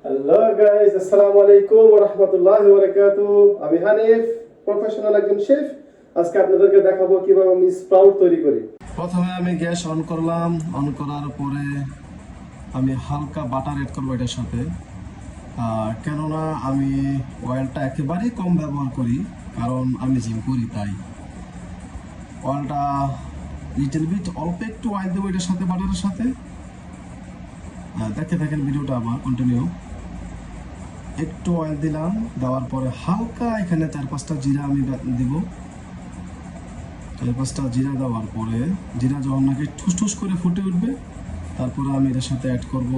Hello guys, আসসালামু আলাইকুম ওয়া রাহমাতুল্লাহি ওয়া বারাকাতুহু। আমি হানিফ, প্রফেশনাল একজন শেফ। আজকে আপনাদেরকে দেখাবো কিভাবে আমি স্প্রাউট তৈরি করি। প্রথমে আমি গ্যাস অন করলাম। অন করার পরে আমি হালকা বাটার এড করবো এটার সাথে। কেননা আমি অয়েলটা একেবারেই কম ব্যবহার করি, কারণ আমি জিম করি, তাই অয়েলটা লিটল বিট অল্প একটু অয়েল দেবো এটার সাথে, বাটারের সাথে। দেখতে থাকেন ভিডিওটা আবার কন্টিনিউ। একটু অয়েল দিলাম, দেওয়ার পরে হালকা এখানে 4-5টা জিরা আমি দিব। 4-5টা জিরা দেওয়ার পরে জিরা যখন নাকি ঠুস করে ফুটে উঠবে, তারপরে আমি এর সাথে অ্যাড করব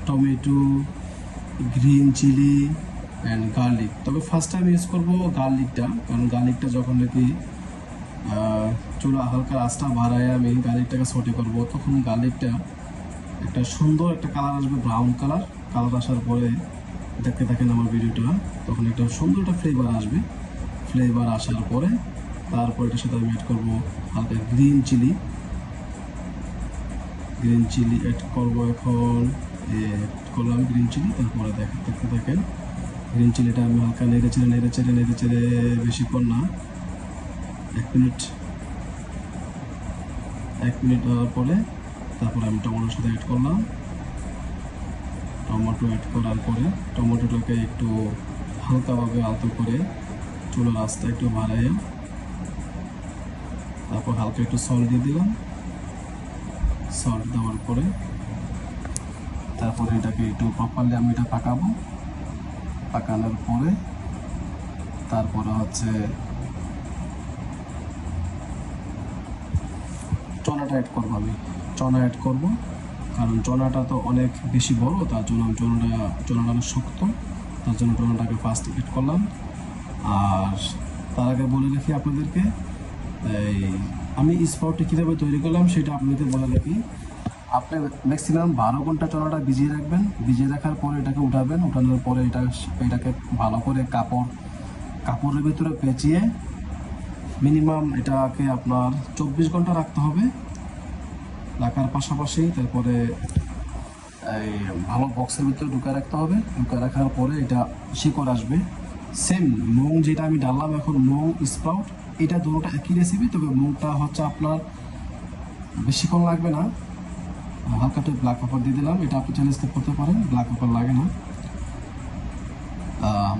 tomato, green chilli and garlic. তবে ফার্স্টে আমি ইউজ করবো গার্লিকটা, কারণ গার্লিকটা যখন নাকি চুলা হালকা আঁচটা বাড়ায় আমি গার্লিকটাকে সটে করব, তখন গার্লিকটা একটা সুন্দর একটা কালার আসবে, ব্রাউন কালার। কালার আসার পরে দেখতে থাকেন আমার ভিডিওটা, তখন একটা সুন্দর একটা ফ্লেভার আসবে। ফ্লেভার আসার পরে তারপর এটার সাথে আমি অ্যাড করবো হালকা গ্রিন চিলি অ্যাড করবো। এখন অ্যাড করলাম গ্রিন চিলি। তারপরে দেখতে থাকেন গ্রিন চিলিটা আমি হালকা নেড়ে চেড়ে বেশিক্ষণ না, 1 মিনিট দেওয়ার পরে তারপরে আমি টমেটোর সাথে অ্যাড করলাম। টমেটো অ্যাড করার পরে টমেটোটাকে একটু হালকাভাবে আলতো করে চুলার আঁচটা একটু বাড়াইয়া, তারপর হালকা একটু সল্ট দিয়ে দিলাম। সল্ট দেওয়ার পরে তারপরে এটাকে একটু প্রপারলি আমি এটা পাকানোর পরে তারপরে হচ্ছে চনাটা অ্যাড করবো। আমি চনা অ্যাড করবো, কারণ চনাটা তো অনেক বেশি বড়, তার জন্য আমি চনাটা অনেক শক্ত, তার জন্য চনাটাকে ফার্স্ট অ্যাড করলাম। আর তার আগে বলে রাখি আপনাদেরকে, এই আমি স্প্রাউটটি কীভাবে তৈরি করলাম সেটা আপনাদের বলে রাখি। আপনি ম্যাক্সিমাম 12 ঘন্টা চনাটা ভিজিয়ে রাখবেন। ভিজিয়ে রাখার পরে এটাকে উঠাবেন। উঠানোর পরে এটাকে ভালো করে কাপড়ের ভিতরে পেঁচিয়ে মিনিমাম এটাকে আপনার 24 ঘন্টা রাখতে হবে। রাখার পাশাপাশি তারপরে এই ভালো বক্সের ভিতরে ঢুকায় রাখতে হবে। ঢুকায় রাখার পরে এটা শিকড় আসবে। সেম মুং যেটা আমি ডাললাম এখন, মুং স্প্রাউট, এটা দুটোটা একই রেসিপি, তবে মুংটা হচ্ছে আপনার বেশিক্ষণ লাগবে না। হালকা একটু ব্ল্যাক পেপার দিয়ে দিলাম। এটা আপনি চাইলে স্কিপ করতে পারেন, ব্ল্যাক পেপার লাগে না।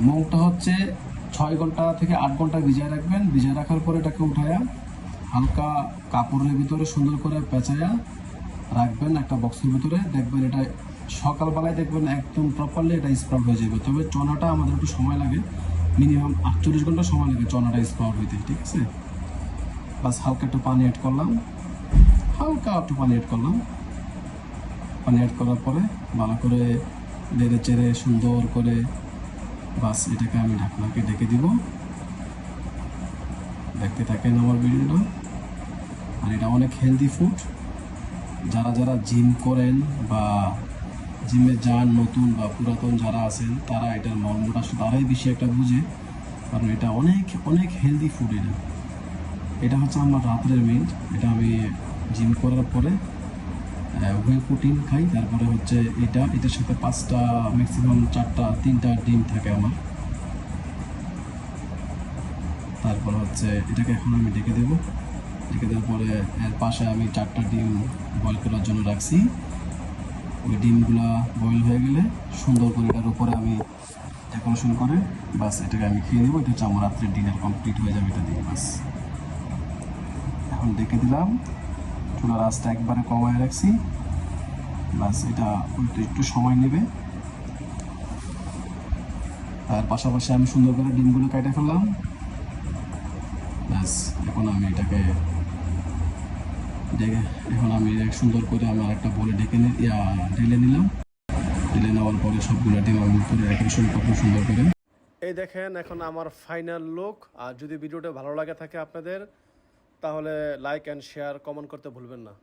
মুগটা হচ্ছে 6 ঘন্টা থেকে 8 ঘন্টা ভিজিয়ে রাখবেন। ভিজিয়ে রাখার পরে এটাকে উঠায়া হালকা কাপড়ের ভিতরে সুন্দর করে পেঁচাইয়া রাখবেন একটা বক্সের ভিতরে। দেখবেন এটা সকালবেলায় দেখবেন একদম প্রপারলি এটা স্প্রাউট হয়ে যাবে। তবে চনাটা আমাদের একটু সময় লাগে, মিনিমাম 48 ঘন্টা সময় লাগে চনাটা স্প্রাউট হইতে, ঠিক আছে? বাস হালকা একটু পানি অ্যাড করলাম, পানি অ্যাড করার পরে ভালো করে নেড়ে চেড়ে সুন্দর করে বাস এটাকে আমি ঢাকনাকে ঢেকে দিব। দেখতে থাকেন আমার ভিডিওটা। আর এটা অনেক হেলদি ফুড। যারা জিম করেন বা জিমে যান, নতুন বা পুরাতন যারা আছেন, তারা এটার মর্মটা তারাই বেশি একটা বুঝে, কারণ এটা অনেক হেলদি ফুড। এটা হচ্ছে আমার রাত্রের মিল। এটা আমি জিম করার পরে ওয়ে প্রোটিন খাই। তারপরে হচ্ছে এটার সাথে 5টা ম্যাক্সিমাম 3টা ডিম থাকে আমার। তারপর হচ্ছে এটাকে এখন আমি ঢেকে দেবো। ঢেকে দেওয়ার পরে এর পাশে আমি 4টা ডিম বয়েল করার জন্য রাখছি। ওই ডিমগুলা বয়েল হয়ে গেলে সুন্দর করে এটার উপরে আমি ডেকোরেশন করে বাস এটাকে আমি খেয়ে দেবো। এটা হচ্ছে আমার রাত্রের ডিনার কমপ্লিট হয়ে যাবে এটা দিয়ে। বাস এখন ঢেকে দিলাম, চুলার আঁচটা একবারে কমায় রাখছি। বাস এটা একটু সময় নেবে। তার পাশাপাশি আমি সুন্দর করে ডিমগুলো কেটে ফেললাম। ব্যাস এখন আমি এটাকে সুন্দর করে আমার একটা বলে ঢেলে নিলাম। ঢেলে নেওয়ার পরে সবগুলো ডিম আমি উপরে ডেকোরেশন করবো সুন্দর করে। এই দেখেন এখন আমার ফাইনাল লুক। আর যদি ভিডিওটা ভালো লাগে থাকে আপনাদের, তাহলে লাইক অ্যান্ড শেয়ার কমেন্ট করতে ভুলবেন না।